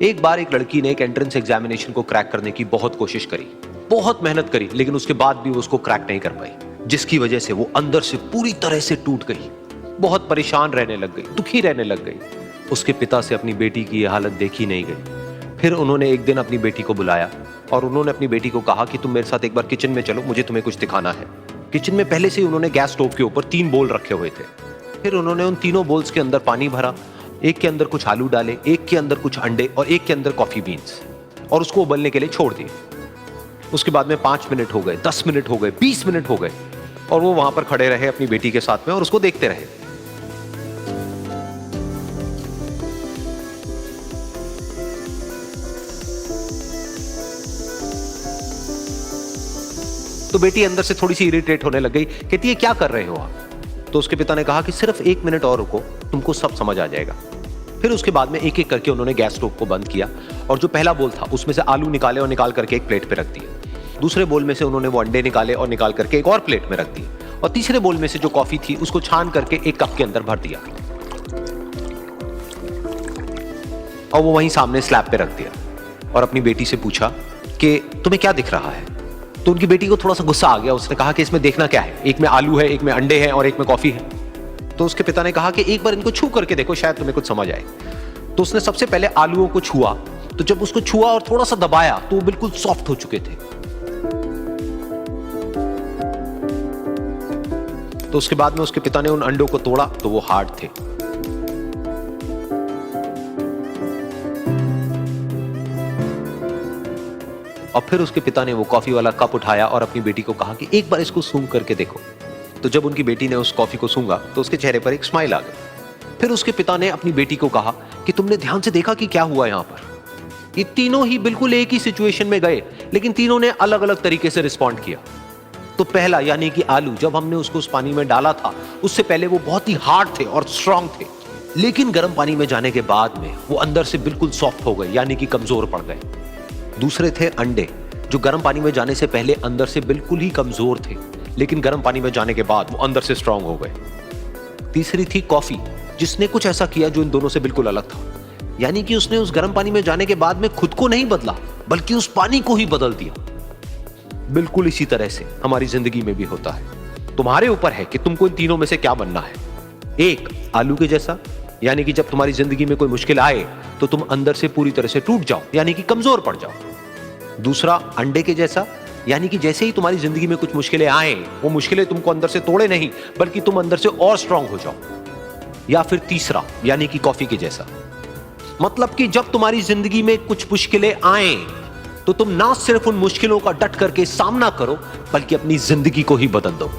एक बार एक लड़की ने एक एंट्रेंस एग्जामिनेशन को क्रैक करने की बहुत कोशिश करी, बहुत मेहनत करी, लेकिन उसके बाद भी वो उसको क्रैक नहीं कर पाई, जिसकी वजह से वो अंदर से पूरी तरह से टूट गई, बहुत परेशान रहने लग गई, दुखी रहने लग गई। उसके पिता से अपनी बेटी की यह हालत देखी नहीं गई। फिर उन्होंने एक दिन अपनी बेटी को बुलाया और उन्होंने अपनी बेटी को कहा कि तुम मेरे साथ एक बार किचन में चलो, मुझे तुम्हें कुछ दिखाना है। किचन में पहले से ही उन्होंने गैस स्टोव के ऊपर 3 बोल रखे हुए थे। फिर उन्होंने उन तीनों बोल्स के अंदर पानी भरा, एक के अंदर कुछ आलू डाले, एक के अंदर कुछ अंडे और एक के अंदर कॉफी बीन्स, और उसको उबलने के लिए छोड़ दिए। उसके बाद में 5 मिनट हो गए, 10 मिनट हो गए, 20 मिनट हो गए, और वो वहां पर खड़े रहे अपनी बेटी के साथ में और उसको देखते रहे। तो बेटी अंदर से थोड़ी सी इरिटेट होने लग गई, कहती है क्या कर रहे हो आप? तो उसके पिता ने कहा कि सिर्फ 1 मिनट और रुको, तुमको सब समझ आ जाएगा। फिर उसके बाद में एक एक करके उन्होंने गैस स्टोव को बंद किया और जो पहला बोल था उसमें से आलू निकाले और निकाल करके एक प्लेट पे रख दिए। दूसरे बोल में से उन्होंने वो अंडे निकाले और निकाल करके एक और प्लेट में रख दिए, और तीसरे बोल में से जो कॉफी थी उसको छान करके एक कप के अंदर भर दिया और वो वहीं सामने स्लैब पे रख दिया और अपनी बेटी से पूछा कि तुम्हें क्या दिख रहा है? तो उनकी बेटी को थोड़ा सा गुस्सा आ गया। उसने कहा कि इसमें देखना क्या है, एक में आलू है, एक में अंडे हैं और एक में कॉफी है। तो उसके पिता ने कहा कि एक बार इनको छू करके देखो, शायद तुम्हें कुछ समझ आए। तो उसने सबसे पहले आलूओं को छुआ, तो जब उसको छुआ और थोड़ा सा दबाया तो वो बिल्कुल सॉफ्ट हो चुके थे। तो उसके बाद में उसके पिता ने उन अंडों को तोड़ा तो वो हार्ड थे। और फिर उसके पिता ने वो कॉफी वाला कप उठाया और अपनी बेटी को कहा कि एक बार इसको सूंघ करके देखो। तो जब उनकी बेटी ने उस कॉफी को सूंघा तो उसके चेहरे पर एक स्माइल आ गई। फिर उसके पिता ने अपनी बेटी को कहा कि तुमने ध्यान से देखा कि क्या हुआ यहां पर? ये तीनों ही बिल्कुल एक ही सिचुएशन में गए, लेकिन तीनों ने अलग अलग तरीके से रिस्पॉन्ड किया। तो पहला यानी कि आलू, जब हमने उसको उस पानी में डाला था उससे पहले वो बहुत ही हार्ड थे और स्ट्रांग थे, लेकिन गर्म पानी में जाने के बाद में वो अंदर से बिल्कुल सॉफ्ट हो गए, यानी कि कमजोर पड़ गए। दूसरे थे अंडे, जो गर्म पानी में जाने से पहले अंदर से बिल्कुल ही कमजोर थे, लेकिन गर्म पानी में जाने के बाद वो अंदर से स्ट्रांग हो गए। तीसरी थी कॉफी, जिसने कुछ ऐसा किया जो इन दोनों से बिल्कुल अलग था, यानी कि उसने उस गर्म पानी में जाने के बाद में खुद को नहीं बदला, बल्कि उस पानी को ही बदल दिया। बिल्कुल इसी तरह से हमारी जिंदगी में भी होता है। तुम्हारे ऊपर है कि तुमको इन तीनों में से क्या बनना है। एक, आलू के जैसा, यानी कि जब तुम्हारी जिंदगी में कोई मुश्किल आए तो तुम अंदर से पूरी तरह से टूट जाओ, यानी कि कमजोर पड़ जाओ। दूसरा, अंडे के जैसा, यानी कि जैसे ही तुम्हारी जिंदगी में कुछ मुश्किलें आए, वो मुश्किलें तुमको अंदर से तोड़े नहीं, बल्कि तुम अंदर से और स्ट्रांग हो जाओ। या फिर तीसरा, यानी कि कॉफी के जैसा, मतलब कि जब तुम्हारी जिंदगी में कुछ मुश्किलें आए तो तुम ना सिर्फ उन मुश्किलों का डट करके सामना करो, बल्कि अपनी जिंदगी को ही बदल दो।